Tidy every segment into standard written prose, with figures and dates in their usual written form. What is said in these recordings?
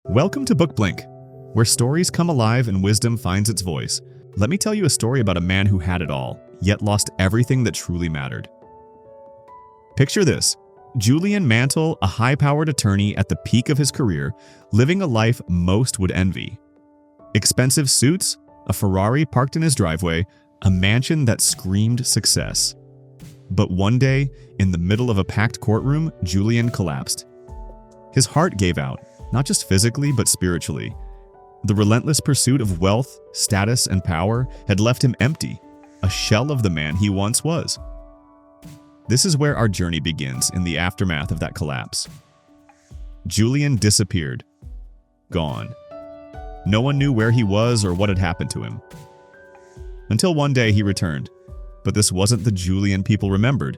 Welcome to Book Blink, where stories come alive and wisdom finds its voice. Let me tell you a story about a man who had it all, yet lost everything that truly mattered. Picture this: Julian Mantle, a high-powered attorney at the peak of his career, living a life most would envy. Expensive suits, a Ferrari parked in his driveway, a mansion that screamed success. But one day, in the middle of a packed courtroom, Julian collapsed. His heart gave out, not just physically but spiritually. The relentless pursuit of wealth, status, and power had left him empty, a shell of the man he once was. This is where our journey begins in the aftermath of that collapse. Julian disappeared. Gone. No one knew where he was or what had happened to him. Until one day he returned. But this wasn't the Julian people remembered.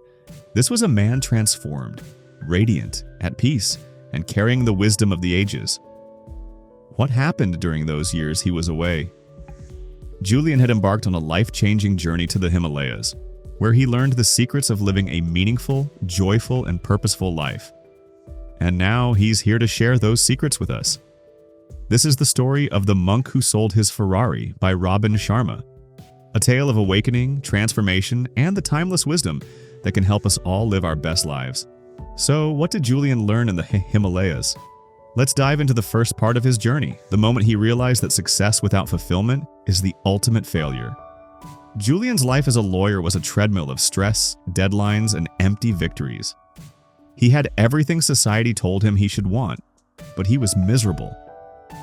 This was a man transformed, radiant, at peace, and carrying the wisdom of the ages. What happened during those years he was away? Julian had embarked on a life-changing journey to the Himalayas, where he learned the secrets of living a meaningful, joyful, and purposeful life. And now he's here to share those secrets with us. This is the story of The Monk Who Sold His Ferrari by Robin Sharma, a tale of awakening, transformation, and the timeless wisdom that can help us all live our best lives. So, what did Julian learn in the Himalayas? Let's dive into the first part of his journey, the moment he realized that success without fulfillment is the ultimate failure. Julian's life as a lawyer was a treadmill of stress, deadlines, and empty victories. He had everything society told him he should want, but he was miserable.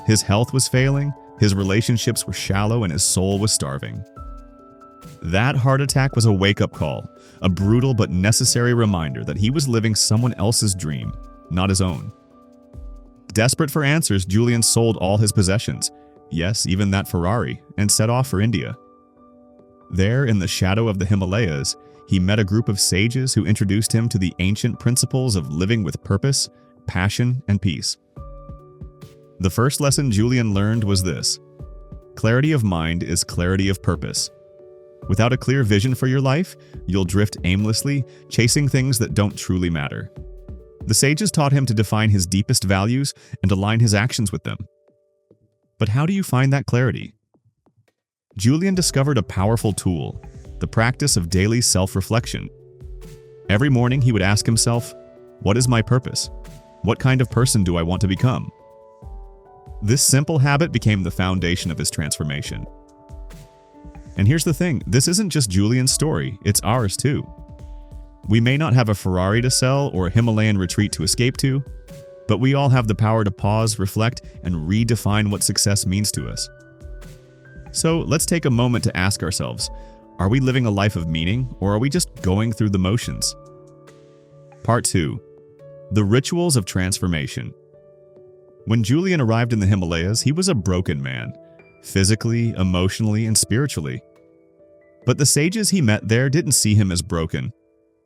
His health was failing, his relationships were shallow, and his soul was starving. That heart attack was a wake-up call, a brutal but necessary reminder that he was living someone else's dream, not his own. Desperate for answers, Julian sold all his possessions, yes, even that Ferrari, and set off for India. There, in the shadow of the Himalayas, he met a group of sages who introduced him to the ancient principles of living with purpose, passion, and peace. The first lesson Julian learned was this: clarity of mind is clarity of purpose. Without a clear vision for your life, you'll drift aimlessly, chasing things that don't truly matter. The sages taught him to define his deepest values and align his actions with them. But how do you find that clarity? Julian discovered a powerful tool: the practice of daily self-reflection. Every morning he would ask himself, what is my purpose? What kind of person do I want to become? This simple habit became the foundation of his transformation. And here's the thing, this isn't just Julian's story, it's ours too. We may not have a Ferrari to sell or a Himalayan retreat to escape to, but we all have the power to pause, reflect, and redefine what success means to us. So let's take a moment to ask ourselves, are we living a life of meaning, or are we just going through the motions? Part 2. The Rituals of Transformation. When Julian arrived in the Himalayas, he was a broken man, physically, emotionally, and spiritually. But the sages he met there didn't see him as broken.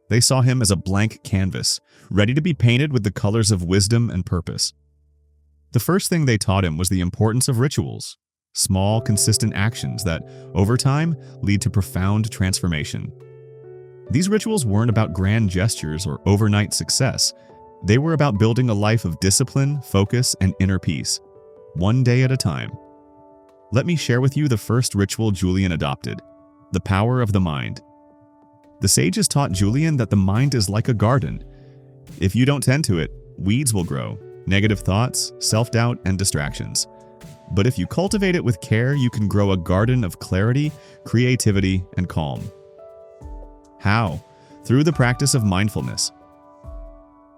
They saw him as a blank canvas, ready to be painted with the colors of wisdom and purpose. The first thing they taught him was the importance of rituals, small, consistent actions that, over time, lead to profound transformation. These rituals weren't about grand gestures or overnight success. They were about building a life of discipline, focus, and inner peace, one day at a time. Let me share with you the first ritual Julian adopted: the power of the mind. The sages taught Julian that the mind is like a garden. If you don't tend to it, weeds will grow, negative thoughts, self-doubt, and distractions. But if you cultivate it with care, you can grow a garden of clarity, creativity, and calm. How? Through the practice of mindfulness.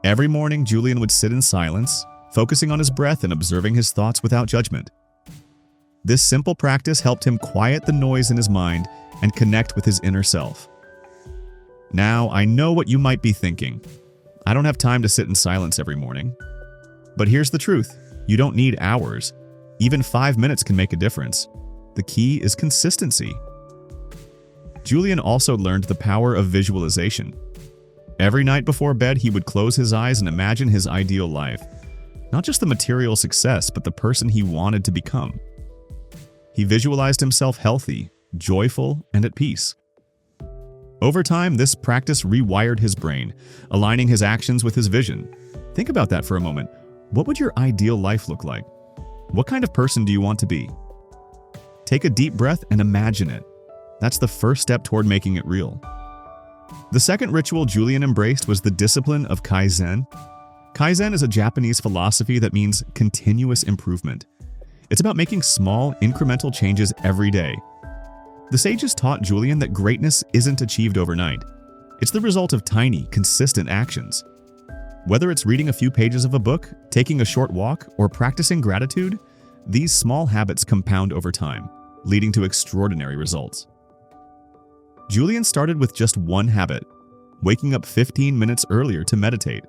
Every morning, Julian would sit in silence, focusing on his breath and observing his thoughts without judgment. This simple practice helped him quiet the noise in his mind and connect with his inner self. Now, I know what you might be thinking. I don't have time to sit in silence every morning. But here's the truth: you don't need hours. Even 5 minutes can make a difference. The key is consistency. Julian also learned the power of visualization. Every night before bed, he would close his eyes and imagine his ideal life. Not just the material success, but the person he wanted to become. He visualized himself healthy, joyful, and at peace. Over time, this practice rewired his brain, aligning his actions with his vision. Think about that for a moment. What would your ideal life look like? What kind of person do you want to be? Take a deep breath and imagine it. That's the first step toward making it real. The second ritual Julian embraced was the discipline of Kaizen. Kaizen is a Japanese philosophy that means continuous improvement. It's about making small, incremental changes every day. The sages taught Julian that greatness isn't achieved overnight. It's the result of tiny, consistent actions. Whether it's reading a few pages of a book, taking a short walk, or practicing gratitude, these small habits compound over time, leading to extraordinary results. Julian started with just one habit, waking up 15 minutes earlier to meditate.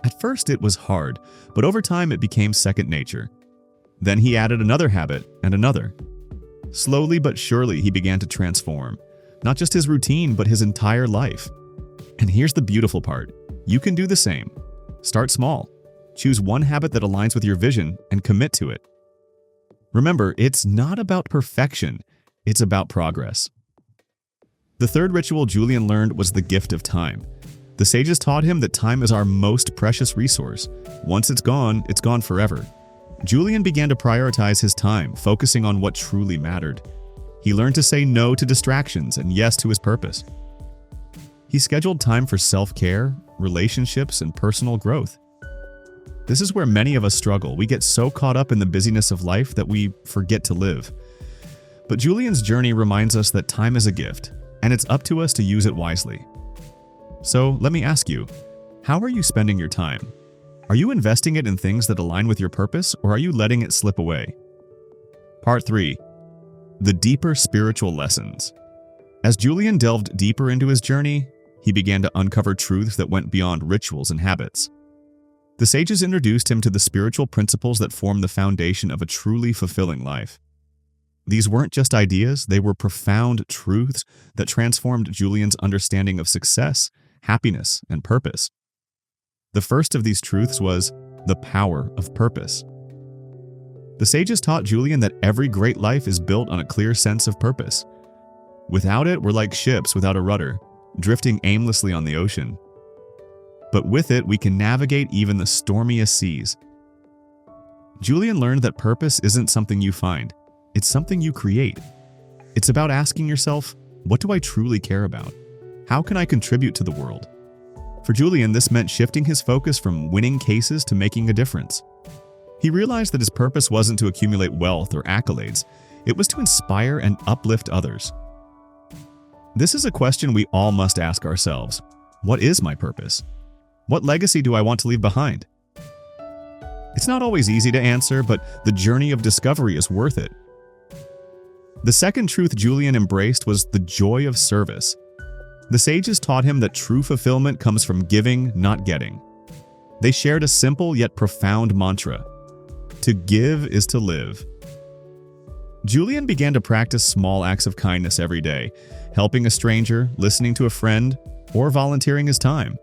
At first it was hard, but over time it became second nature. Then he added another habit and another. Slowly but surely he began to transform, not just his routine, but his entire life. And here's the beautiful part. You can do the same. Start small. Choose one habit that aligns with your vision and commit to it. Remember, it's not about perfection, it's about progress. The third ritual Julian learned was the gift of time. The sages taught him that time is our most precious resource. Once it's gone forever. Julian began to prioritize his time, focusing on what truly mattered. He learned to say no to distractions and yes to his purpose. He scheduled time for self-care, relationships, and personal growth. This is where many of us struggle. We get so caught up in the busyness of life that we forget to live. But Julian's journey reminds us that time is a gift, and it's up to us to use it wisely. So let me ask you, how are you spending your time? Are you investing it in things that align with your purpose, or are you letting it slip away? Part 3. The deeper spiritual lessons. As Julian delved deeper into his journey, he began to uncover truths that went beyond rituals and habits. The sages introduced him to the spiritual principles that form the foundation of a truly fulfilling life. These weren't just ideas, they were profound truths that transformed Julian's understanding of success, happiness, and purpose. The first of these truths was the power of purpose. The sages taught Julian that every great life is built on a clear sense of purpose. Without it, we're like ships without a rudder, drifting aimlessly on the ocean. But with it, we can navigate even the stormiest seas. Julian learned that purpose isn't something you find, it's something you create. It's about asking yourself, what do I truly care about? How can I contribute to the world? For Julian, this meant shifting his focus from winning cases to making a difference. He realized that his purpose wasn't to accumulate wealth or accolades, it was to inspire and uplift others. This is a question we all must ask ourselves. What is my purpose? What legacy do I want to leave behind? It's not always easy to answer, but the journey of discovery is worth it. The second truth Julian embraced was the joy of service. The sages taught him that true fulfillment comes from giving, not getting. They shared a simple yet profound mantra: to give is to live. Julian began to practice small acts of kindness every day, helping a stranger, listening to a friend, or volunteering his time.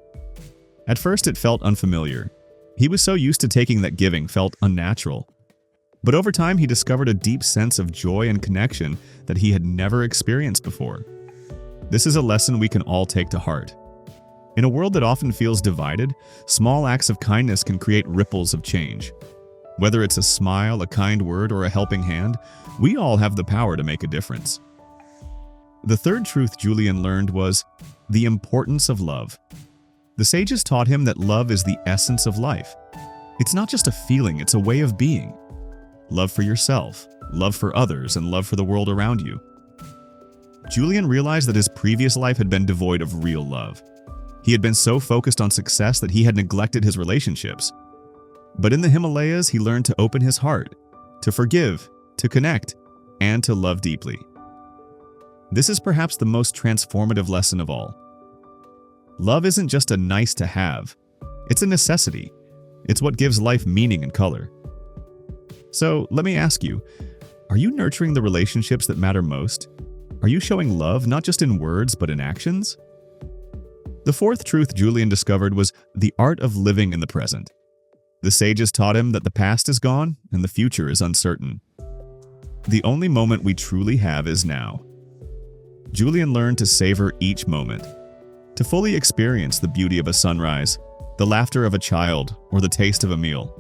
At first, it felt unfamiliar. He was so used to taking that giving felt unnatural. But over time, he discovered a deep sense of joy and connection that he had never experienced before. This is a lesson we can all take to heart. In a world that often feels divided, small acts of kindness can create ripples of change. Whether it's a smile, a kind word, or a helping hand, we all have the power to make a difference. The third truth Julian learned was the importance of love. The sages taught him that love is the essence of life. It's not just a feeling, it's a way of being. Love for yourself, love for others, and love for the world around you. Julian realized that his previous life had been devoid of real love. He had been so focused on success that he had neglected his relationships. But in the Himalayas, he learned to open his heart, to forgive, to connect, and to love deeply. This is perhaps the most transformative lesson of all. Love isn't just a nice to have, it's a necessity. It's what gives life meaning and color. So let me ask you, are you nurturing the relationships that matter most? Are you showing love not just in words but in actions? The fourth truth Julian discovered was the art of living in the present. The sages taught him that the past is gone and the future is uncertain. The only moment we truly have is now. Julian learned to savor each moment, to fully experience the beauty of a sunrise, the laughter of a child, or the taste of a meal.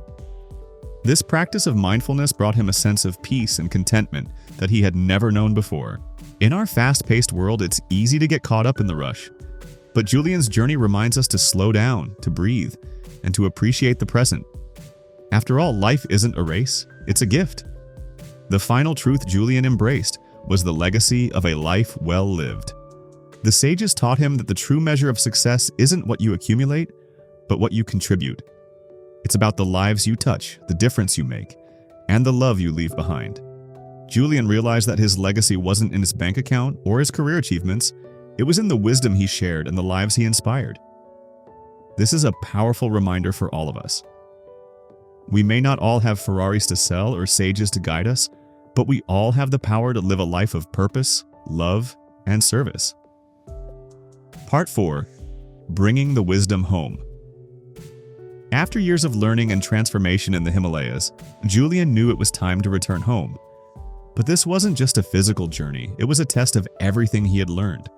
This practice of mindfulness brought him a sense of peace and contentment that he had never known before. In our fast-paced world, it's easy to get caught up in the rush. But Julian's journey reminds us to slow down, to breathe, and to appreciate the present. After all, life isn't a race, it's a gift. The final truth Julian embraced was the legacy of a life well lived. The sages taught him that the true measure of success isn't what you accumulate, but what you contribute. It's about the lives you touch, the difference you make, and the love you leave behind. Julian realized that his legacy wasn't in his bank account or his career achievements, it was in the wisdom he shared and the lives he inspired. This is a powerful reminder for all of us. We may not all have Ferraris to sell or sages to guide us, but we all have the power to live a life of purpose, love, and service. Part 4. Bringing the wisdom home. After years of learning and transformation in the Himalayas, Julian knew it was time to return home. But this wasn't just a physical journey, it was a test of everything he had learned.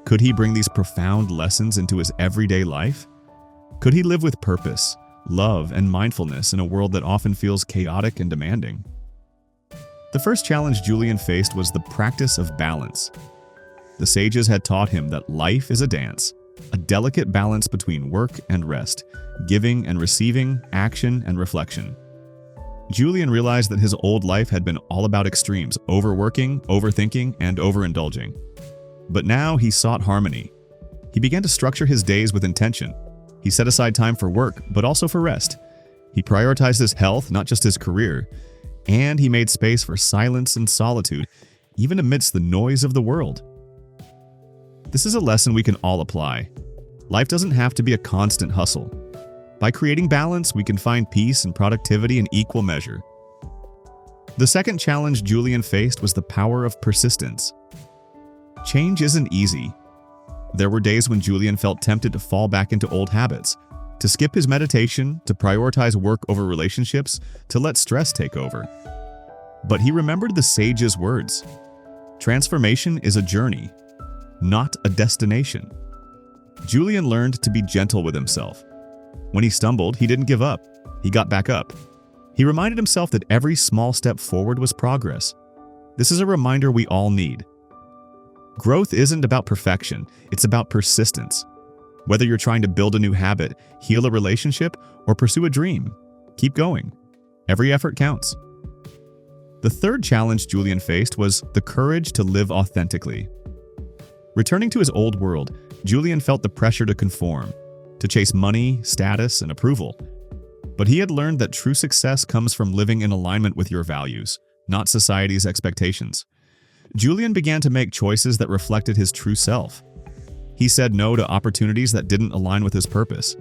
Could he bring these profound lessons into his everyday life? Could he live with purpose, love, and mindfulness in a world that often feels chaotic and demanding? The first challenge Julian faced was the practice of balance. The sages had taught him that life is a dance, a delicate balance between work and rest, giving and receiving, action and reflection. Julian realized that his old life had been all about extremes, overworking, overthinking, and overindulging. But now he sought harmony. He began to structure his days with intention. He set aside time for work, but also for rest. He prioritized his health, not just his career. And he made space for silence and solitude, even amidst the noise of the world. This is a lesson we can all apply. Life doesn't have to be a constant hustle. By creating balance, we can find peace and productivity in equal measure. The second challenge Julian faced was the power of persistence. Change isn't easy. There were days when Julian felt tempted to fall back into old habits, to skip his meditation, to prioritize work over relationships, to let stress take over. But he remembered the sage's words. Transformation is a journey, not a destination. Julian learned to be gentle with himself. When he stumbled, he didn't give up. He got back up. He reminded himself that every small step forward was progress. This is a reminder we all need. Growth isn't about perfection, it's about persistence. Whether you're trying to build a new habit, heal a relationship, or pursue a dream, keep going. Every effort counts. The third challenge Julian faced was the courage to live authentically. Returning to his old world, Julian felt the pressure to conform, to chase money, status, and approval. But he had learned that true success comes from living in alignment with your values, not society's expectations. Julian began to make choices that reflected his true self. He said no to opportunities that didn't align with his purpose.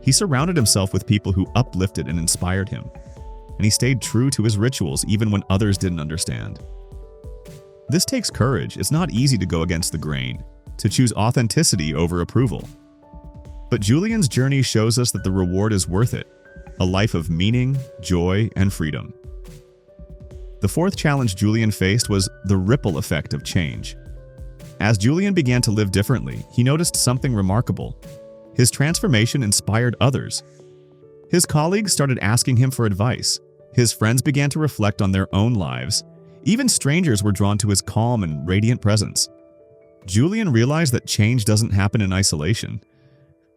He surrounded himself with people who uplifted and inspired him. And he stayed true to his rituals even when others didn't understand. This takes courage. It's not easy to go against the grain, to choose authenticity over approval. But Julian's journey shows us that the reward is worth it, a life of meaning, joy, and freedom. The fourth challenge Julian faced was the ripple effect of change. As Julian began to live differently, he noticed something remarkable. His transformation inspired others. His colleagues started asking him for advice. His friends began to reflect on their own lives. Even strangers were drawn to his calm and radiant presence. Julian realized that change doesn't happen in isolation.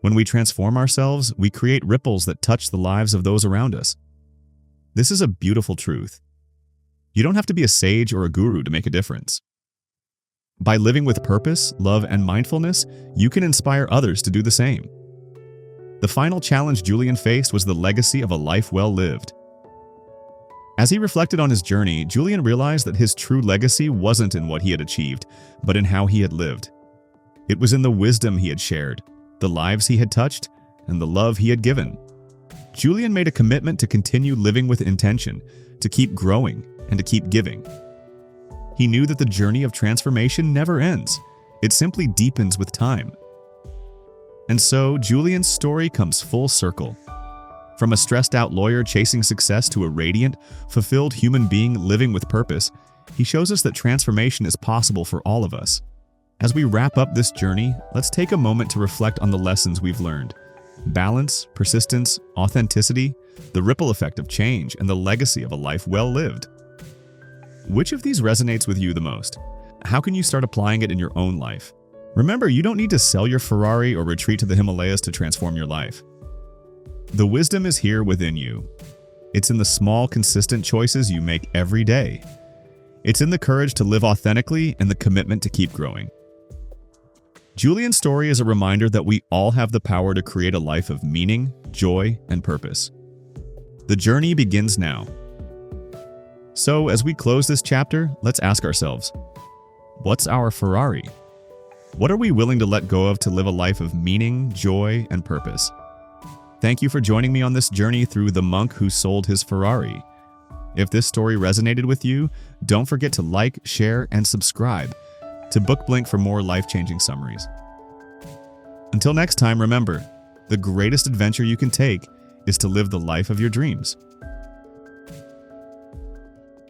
When we transform ourselves, we create ripples that touch the lives of those around us. This is a beautiful truth. You don't have to be a sage or a guru to make a difference. By living with purpose, love, and mindfulness, you can inspire others to do the same. The final challenge Julian faced was the legacy of a life well lived. As he reflected on his journey, Julian realized that his true legacy wasn't in what he had achieved, but in how he had lived. It was in the wisdom he had shared, the lives he had touched, and the love he had given. Julian made a commitment to continue living with intention, to keep growing, and to keep giving. He knew that the journey of transformation never ends. It simply deepens with time. And so, Julian's story comes full circle. From a stressed-out lawyer chasing success to a radiant, fulfilled human being living with purpose, he shows us that transformation is possible for all of us. As we wrap up this journey, let's take a moment to reflect on the lessons we've learned. Balance, persistence, authenticity, the ripple effect of change, and the legacy of a life well lived. Which of these resonates with you the most? How can you start applying it in your own life? Remember, you don't need to sell your Ferrari or retreat to the Himalayas to transform your life. The wisdom is here within you. It's in the small, consistent choices you make every day. It's in the courage to live authentically and the commitment to keep growing. Julian's story is a reminder that we all have the power to create a life of meaning, joy, and purpose. The journey begins now. So, as we close this chapter, let's ask ourselves, what's our Ferrari? What are we willing to let go of to live a life of meaning, joy, and purpose? Thank you for joining me on this journey through The Monk Who Sold His Ferrari. If this story resonated with you, don't forget to like, share, and subscribe to BookBlink for more life-changing summaries. Until next time, remember, the greatest adventure you can take is to live the life of your dreams.